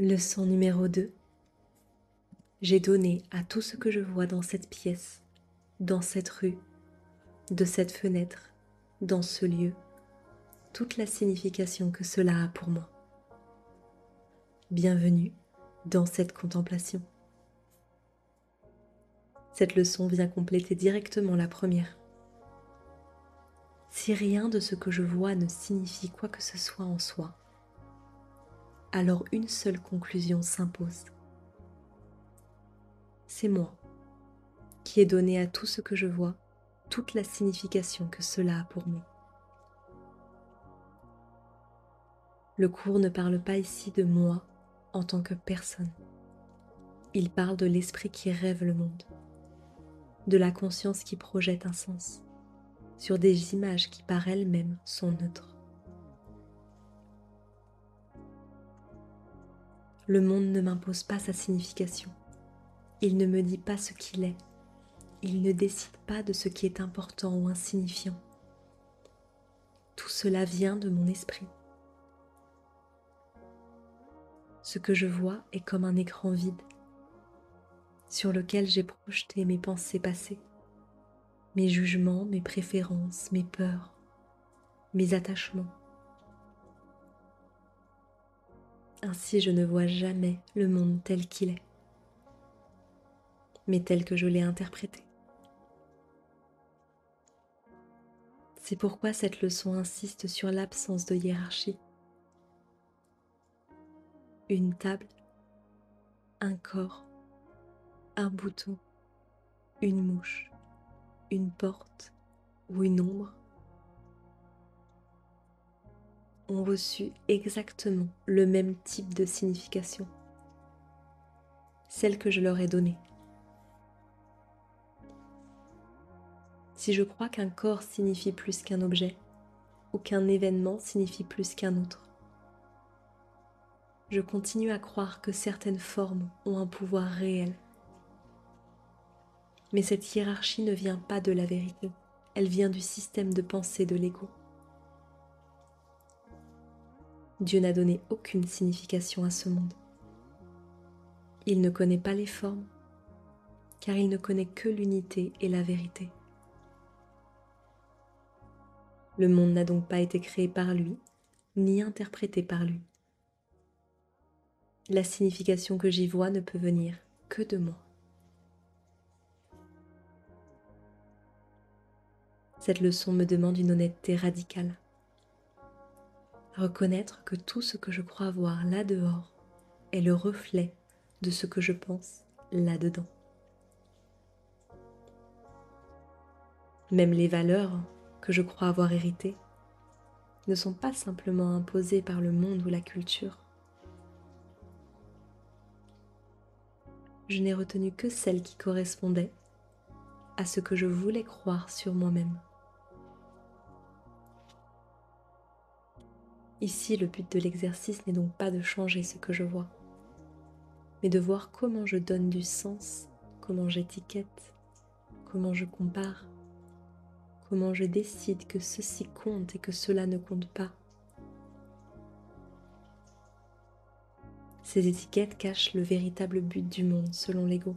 Leçon numéro 2. J'ai donné à tout ce que je vois dans cette pièce, dans cette rue, de cette fenêtre, dans ce lieu, toute la signification que cela a pour moi. Bienvenue dans cette contemplation. Cette leçon vient compléter directement la première. Si rien de ce que je vois ne signifie quoi que ce soit en soi, alors une seule conclusion s'impose. C'est moi qui ai donné à tout ce que je vois toute la signification que cela a pour moi. Le cours ne parle pas ici de moi en tant que personne. Il parle de l'esprit qui rêve le monde, de la conscience qui projette un sens, sur des images qui par elles-mêmes sont neutres. Le monde ne m'impose pas sa signification. Il ne me dit pas ce qu'il est. Il ne décide pas de ce qui est important ou insignifiant. Tout cela vient de mon esprit. Ce que je vois est comme un écran vide, sur lequel j'ai projeté mes pensées passées, mes jugements, mes préférences, mes peurs, mes attachements. Ainsi, je ne vois jamais le monde tel qu'il est, mais tel que je l'ai interprété. C'est pourquoi cette leçon insiste sur l'absence de hiérarchie. Une table, un corps, un bouton, une mouche, une porte ou une ombre ont reçu exactement le même type de signification, celle que je leur ai donnée. Si je crois qu'un corps signifie plus qu'un objet, ou qu'un événement signifie plus qu'un autre, je continue à croire que certaines formes ont un pouvoir réel. Mais cette hiérarchie ne vient pas de la vérité, elle vient du système de pensée de l'ego. Dieu n'a donné aucune signification à ce monde. Il ne connaît pas les formes, car il ne connaît que l'unité et la vérité. Le monde n'a donc pas été créé par lui, ni interprété par lui. La signification que j'y vois ne peut venir que de moi. Cette leçon me demande une honnêteté radicale. Reconnaître que tout ce que je crois voir là-dehors est le reflet de ce que je pense là-dedans. Même les valeurs que je crois avoir héritées ne sont pas simplement imposées par le monde ou la culture. Je n'ai retenu que celles qui correspondaient à ce que je voulais croire sur moi-même. Ici, le but de l'exercice n'est donc pas de changer ce que je vois, mais de voir comment je donne du sens, comment j'étiquette, comment je compare, comment je décide que ceci compte et que cela ne compte pas. Ces étiquettes cachent le véritable but du monde selon l'ego.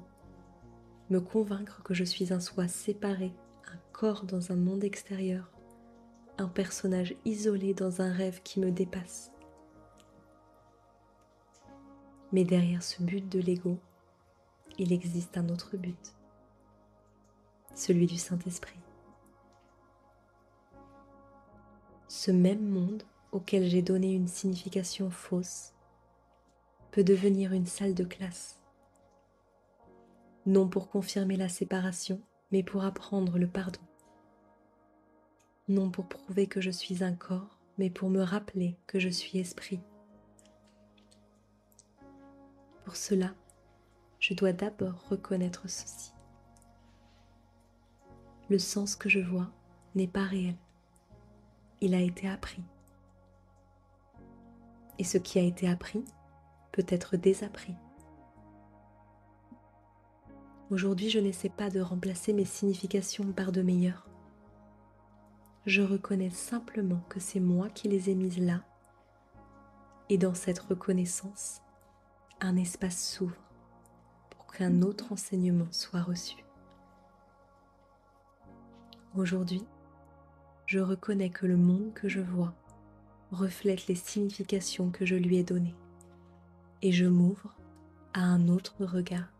Me convaincre que je suis un soi séparé, un corps dans un monde extérieur, un personnage isolé dans un rêve qui me dépasse. Mais derrière ce but de l'ego, il existe un autre but, celui du Saint-Esprit. Ce même monde auquel j'ai donné une signification fausse peut devenir une salle de classe, non pour confirmer la séparation, mais pour apprendre le pardon. Non pour prouver que je suis un corps, mais pour me rappeler que je suis esprit. Pour cela, je dois d'abord reconnaître ceci. Le sens que je vois n'est pas réel. Il a été appris. Et ce qui a été appris peut être désappris. Aujourd'hui, je n'essaie pas de remplacer mes significations par de meilleures. Je reconnais simplement que c'est moi qui les ai mises là. Et dans cette reconnaissance, un espace s'ouvre pour qu'un autre enseignement soit reçu. Aujourd'hui, je reconnais que le monde que je vois reflète les significations que je lui ai données et je m'ouvre à un autre regard.